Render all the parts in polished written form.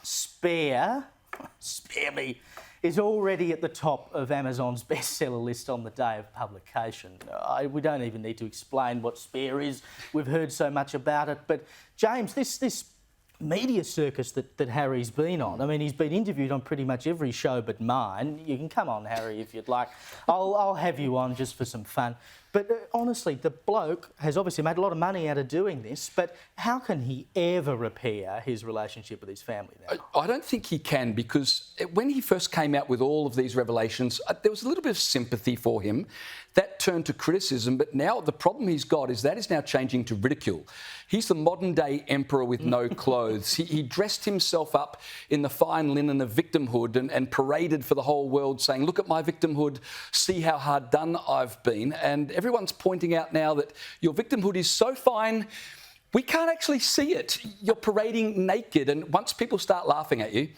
Spare Me, is already at the top of Amazon's bestseller list on the day of publication. We don't even need to explain what Spare is. We've heard so much about it. But James, this media circus that Harry's been on, I mean, he's been interviewed on pretty much every show but mine. You can come on, Harry, if you'd like. I'll have you on just for some fun. But honestly, the bloke has obviously made a lot of money out of doing this, but how can he ever repair his relationship with his family now? I don't think he can, because when he first came out with all of these revelations, there was a little bit of sympathy for him. That turned to criticism, but now the problem he's got is that is now changing to ridicule. He's the modern-day emperor with no clothes. He dressed himself up in the fine linen of victimhood and paraded for the whole world saying, look at my victimhood, see how hard done I've been. And everyone's pointing out now that your victimhood is so fine, we can't actually see it. You're parading naked, and once people start laughing at you,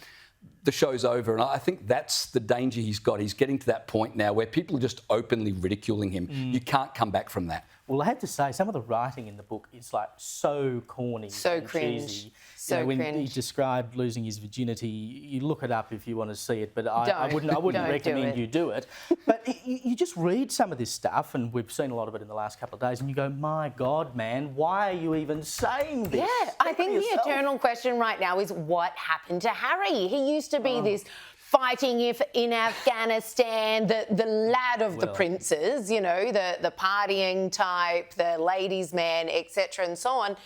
the show's over. And I think that's the danger he's got. He's getting to that point now where people are just openly ridiculing him. You can't come back from that. Well, I have to say, some of the writing in the book is like so corny, so cringe, cheesy. So when cringe. he described losing his virginity, you look it up if you want to see it, but I wouldn't recommend you do it. But you just read some of this stuff, and we've seen a lot of it in the last couple of days, and you go, my God, man, why are you even saying this? Yeah, I think the eternal question right now is what happened to Harry? He used to be this fighting in Afghanistan, the lad of the princes, you know, the partying type, the ladies' man, etc. and so on.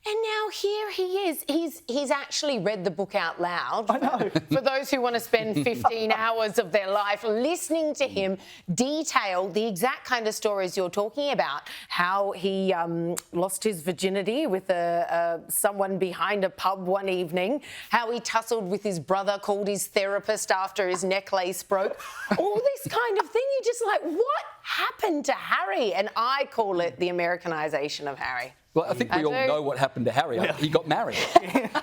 And now here he is. He's actually read the book out loud. I know. For those who want to spend 15 hours of their life listening to him detail the exact kind of stories you're talking about. How he lost his virginity with someone behind a pub one evening. How he tussled with his brother, called his therapist after his necklace broke. All this kind of thing. You're just like, what happened to Harry? And I call it the Americanization of Harry. Well, I think we all know what happened to Harry. He got married.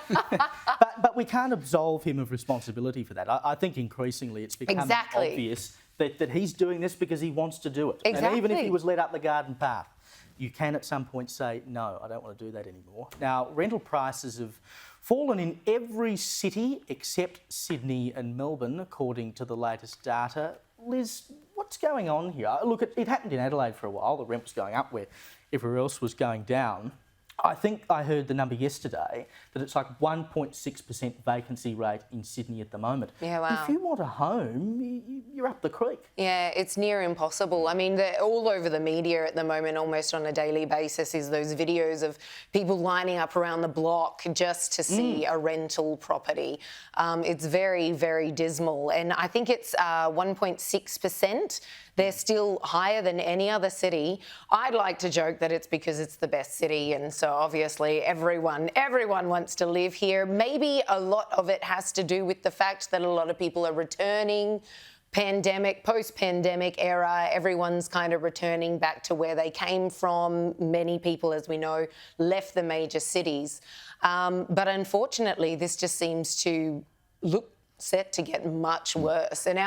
But we can't absolve him of responsibility for that. I think increasingly it's becoming obvious that he's doing this because he wants to do it. Exactly. And even if he was led up the garden path, you can at some point say, no, I don't want to do that anymore. Now, rental prices have fallen in every city except Sydney and Melbourne, according to the latest data. Liz, what's going on here? Look, it happened in Adelaide for a while. The rent was going up where everywhere else was going down. I think I heard the number yesterday that it's like 1.6% vacancy rate in Sydney at the moment. Yeah, wow. If you want a home, you're up the creek. Yeah, it's near impossible. I mean, they're all over the media at the moment, almost on a daily basis, is those videos of people lining up around the block just to see a rental property. It's very, very dismal. And I think it's 1.6%. They're still higher than any other city. I'd like to joke that it's because it's the best city, and so obviously everyone wants to live here. Maybe a lot of it has to do with the fact that a lot of people are returning. Post-pandemic era, everyone's kind of returning back to where they came from. Many people, as we know, left the major cities. But unfortunately, this just seems to look set to get much worse, and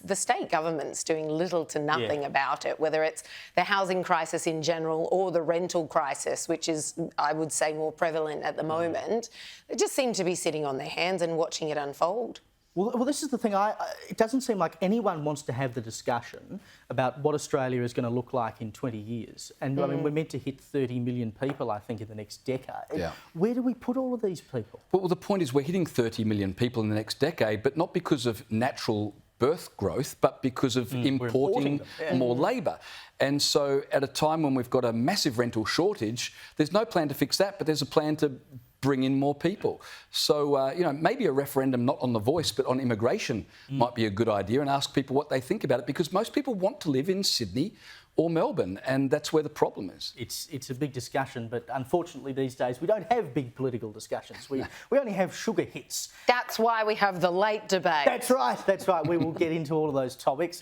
the state government's doing little to nothing about it, whether it's the housing crisis in general or the rental crisis, which is, I would say, more prevalent at the moment. They just seem to be sitting on their hands and watching it unfold. Well, this is the thing. It doesn't seem like anyone wants to have the discussion about what Australia is going to look like in 20 years. And I mean, we're meant to hit 30 million people, I think, in the next decade. Yeah. Where do we put all of these people? Well, the point is we're hitting 30 million people in the next decade, but not because of natural birth growth, but because of importing more labour. And so at a time when we've got a massive rental shortage, there's no plan to fix that, but there's a plan to bring in more people. So, you know, maybe a referendum not on the voice but on immigration might be a good idea, and ask people what they think about it, because most people want to live in Sydney or Melbourne, and that's where the problem is. It's a big discussion, but unfortunately these days we don't have big political discussions. We only have sugar hits. That's why we have the late debate. That's right. We will get into all of those topics.